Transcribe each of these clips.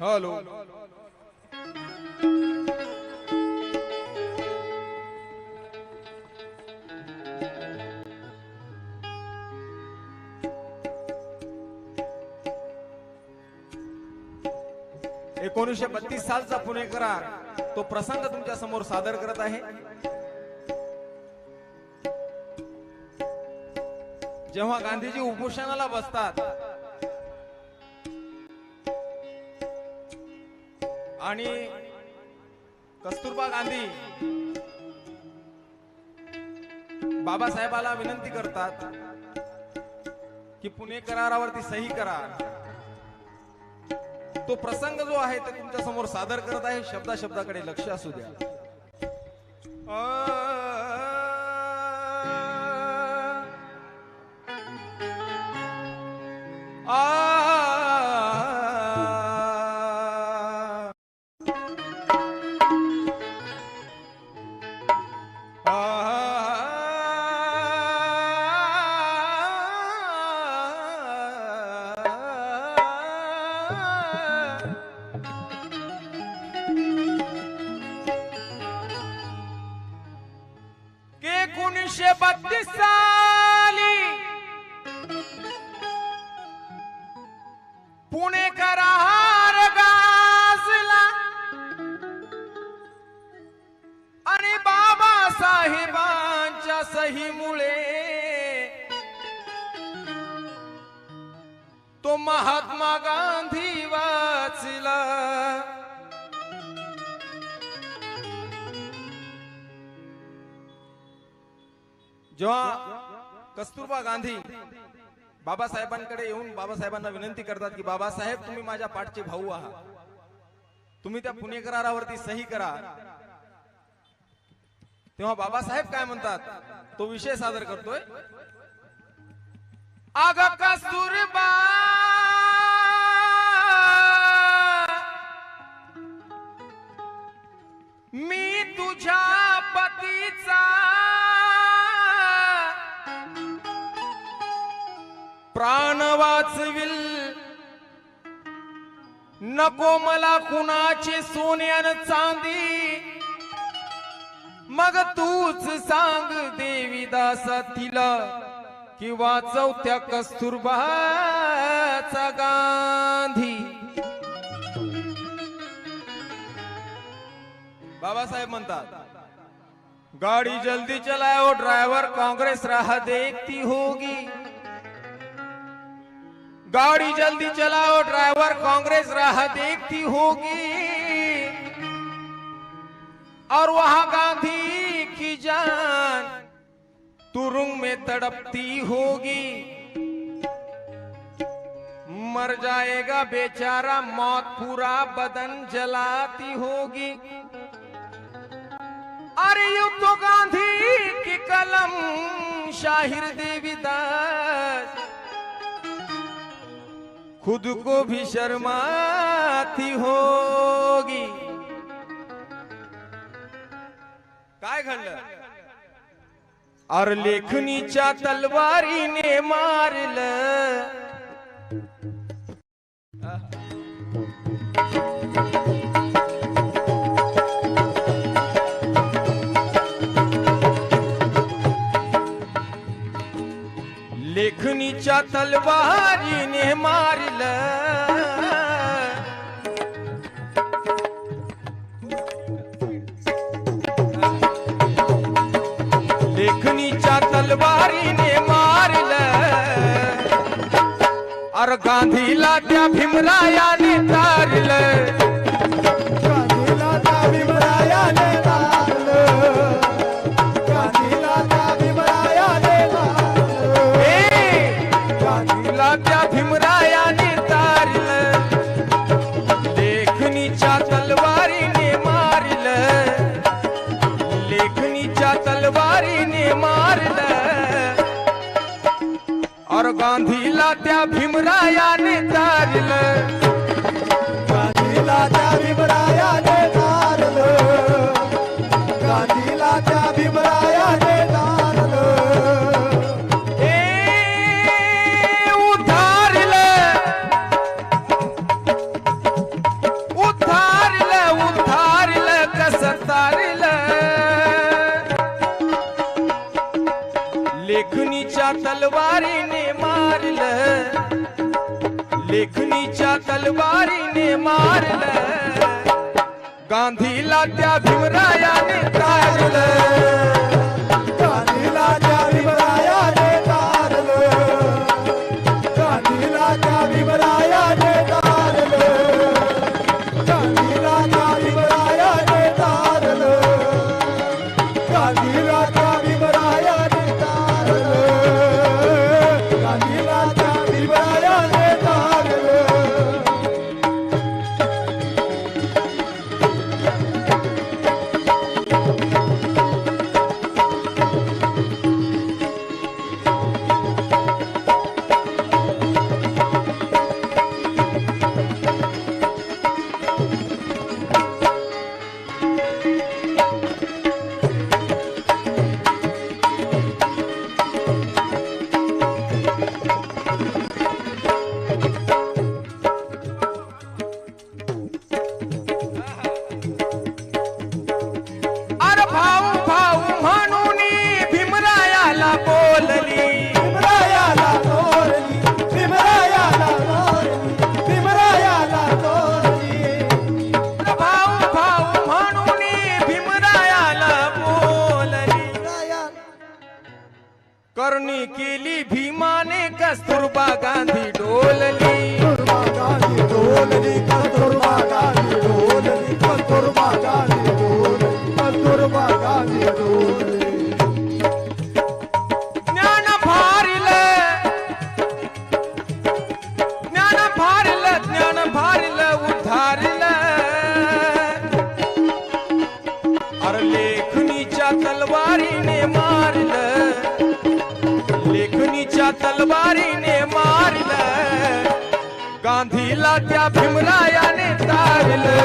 Hello. एकोणीसशे 32 सालचा पुणे करार तो प्रसंग तुमच्या समोर सादर करत आहे. जेव्हा गांधीजी उपोषणाला बसतात आणि कस्तुरबा गांधी बाबासाहेबाला विनंती करतात की पुणे करारावरती सही करा. तो प्रसंग जो आहे ते तुमच्या समोर सादर करत आहे. शब्दा शब्दाकडे लक्ष असू द्या. के 1932 साली पुणे करार गाजला आणि बाबासाहेबांच्या सहीमुळे तो महात्मा गांधी वाचला. जेव्हा कस्तुरबा गांधी बाबासाहेबांकडे येऊन बाबासाहेबांना विनंती करतात की बाबासाहेब तुम्ही माझ्या पाठचे भाऊ आहात, तुम्ही त्या पुणे करारावरती सही करा, तेव्हा बाबासाहेब काय म्हणतात तो विषय सादर करतोय. आग कस्तुरबा मी तुझ्या पतीचा प्राण वाचविल, नको मला कुणाचे सोने आणि चांदी, मग तूच सांग देवीदासा तिला कि वाचवत्या कस्तुरबाचा गांधी. बाबासाहेब म्हणतात गाड़ी जल्दी चलाओ ड्राइवर, कांग्रेस राह देखती होगी. गाड़ी जल्दी चलाओ ड्राइवर, कांग्रेस राह देखती होगी. और वहां गांधी की जान तुरुंग में तड़पती होगी. मर जाएगा बेचारा, मौत पूरा बदन जलाती होगी. अरे यू तो गांधी की कलम शाहिर देवीदास खुद को भी शर्माती होगी. काय घडलं? और लेखनीच्या तलवारीने मारलं. लेखनीच्या तलवारीने मारलं. लेखनीच्या तलवारीने मारलं. और गांधीला त्या भीमरायाने तारलं. गांधीला त्या भीमरायाने तारलं. गांधीला त्या भीमरायाने त्या भीमरायाने तारलं. लेखनीच्या तलवारीने मारलं. लेखनीच्या तलवारीने मारलं. और गांधीला त्या भीमरायाने तारलं. गांधीला त्या भीमरायाने तारलं. गांधीला त्या भीमरायाने तारलं. लेखणीच्या तलवारीने मारलं, लेखणीच्या तलवारीने मारलं, गांधीला त्या भीमरायाने तारलं, गांधीला त्या भीमरायाने तारलं, गांधीला त्या भीमरायाने तारलं, गांधीला त्या भीमरायाने तारलं, गांधीला त्या भीमरायाने तारलं, गांधीला त्या भीमरायाने तारलं. अरे भाऊ भाऊ म्हणून भीमरायाला बोलली, भीमरायाला तोरली, भीमरायाला तोरली, भीमरायाला तोरली. अरे भाऊ भाऊ म्हणून भीमरायाला बोलली, करणी केली भीमाने कस्तुरबा गांधी डोलली, कस्तुरबा गांधी डोलली, कस्तुरबा गांधी डोलली, कस्तुरबा गांधी डोलली, कस्तुरबा गांधी डोलली. ज्ञान भारलं, ज्ञान भारलं, ज्ञान भारलं, उद्धारलं. अरे लेखणीच्या तलवारीने मारलं, लेखणीच्या तलवारीने मारलं, गांधीला त्या भीमरायाने तारलं.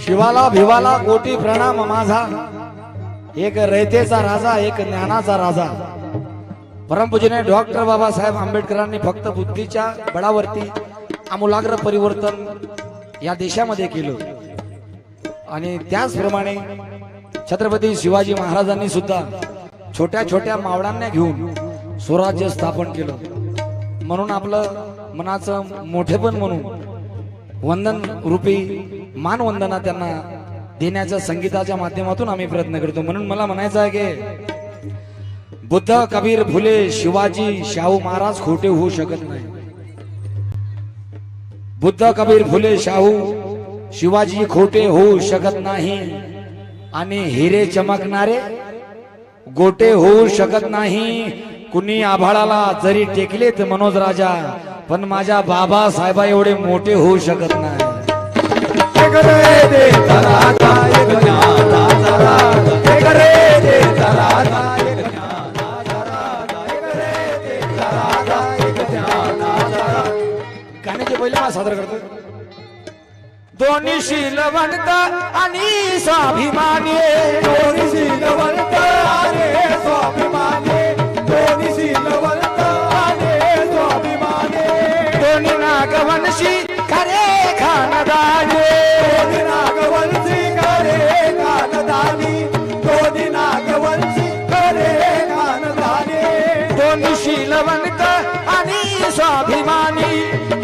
शिवाला भिवाला कोटी प्रणाम माझा, एक रयतेचा राजा, एक ज्ञानाचा राजा. परमपूजनीय डॉक्टर बाबासाहेब आंबेडकरांनी फक्त बुद्धीच्या बळावरती आमूलाग्र परिवर्तन या देशामध्ये केलं आणि त्याचप्रमाणे छत्रपती शिवाजी महाराजांनी सुद्धा छोट्या छोट्या मावळांना घेऊन स्वराज्य स्थापन केलं. म्हणून आपलं मनाचं मोठेपण म्हणून वंदन रूपी मानवंदना त्यांना देण्याच्या संगीताच्या माध्यमातून आम्ही प्रयत्न करतो. म्हणून मला म्हणायचं आहे की बुद्ध, कबीर, फुले, शिवाजी, शाहू महाराज खोटे होऊ शकत नाही. बुद्ध, कबीर, फुले, शाहू, शिवाजी खोटे होऊ शकत नाही आणि हिरे चमकणारे गोटे होऊ शकत नाही. कुणी आभाळाला जरी टेकले तर मनोज राजा, पण माझ्या बाबासाहेबा एवढे मोठे होऊ शकत नाही. गाण्याचे पहिले मला सादर करतो. दोन्ही शीलवंत आणि स्वाभिमानी, दोन्ही शीलवंत आणि स्वाभिमानी, दोन्ही शीलवंत आणि स्वाभिमानी, दोन्ही नागवंशी खरे खानदानी, दोन्ही नागवंशी खरे खानदानी, दोन्ही नागवंशी खरे खानदानी, दोन्ही शीलवंत आणि स्वाभिमानी,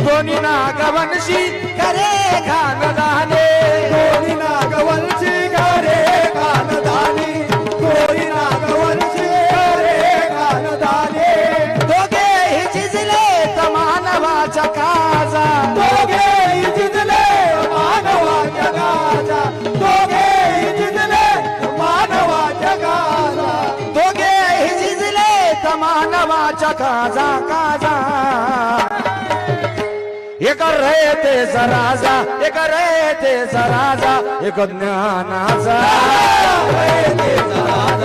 दोन्ही नागवंशी खरे खानदानी, दोन्ही नागवंशी खरे खानदानी, दोन्ही नागवंशी खरे खानदानी. दोघेही झिजले तर मानवाचा काजा, दोघेही झिजले मानवाच्या काजा, दोघेही झिजले मानवाच्या काजा, दोघेही झिजले तर मानवाच्या काजा काजा. एक रयतेचा राजा, एक रयतेचा राजा, एक ज्ञानाचा रयतेचा राजा.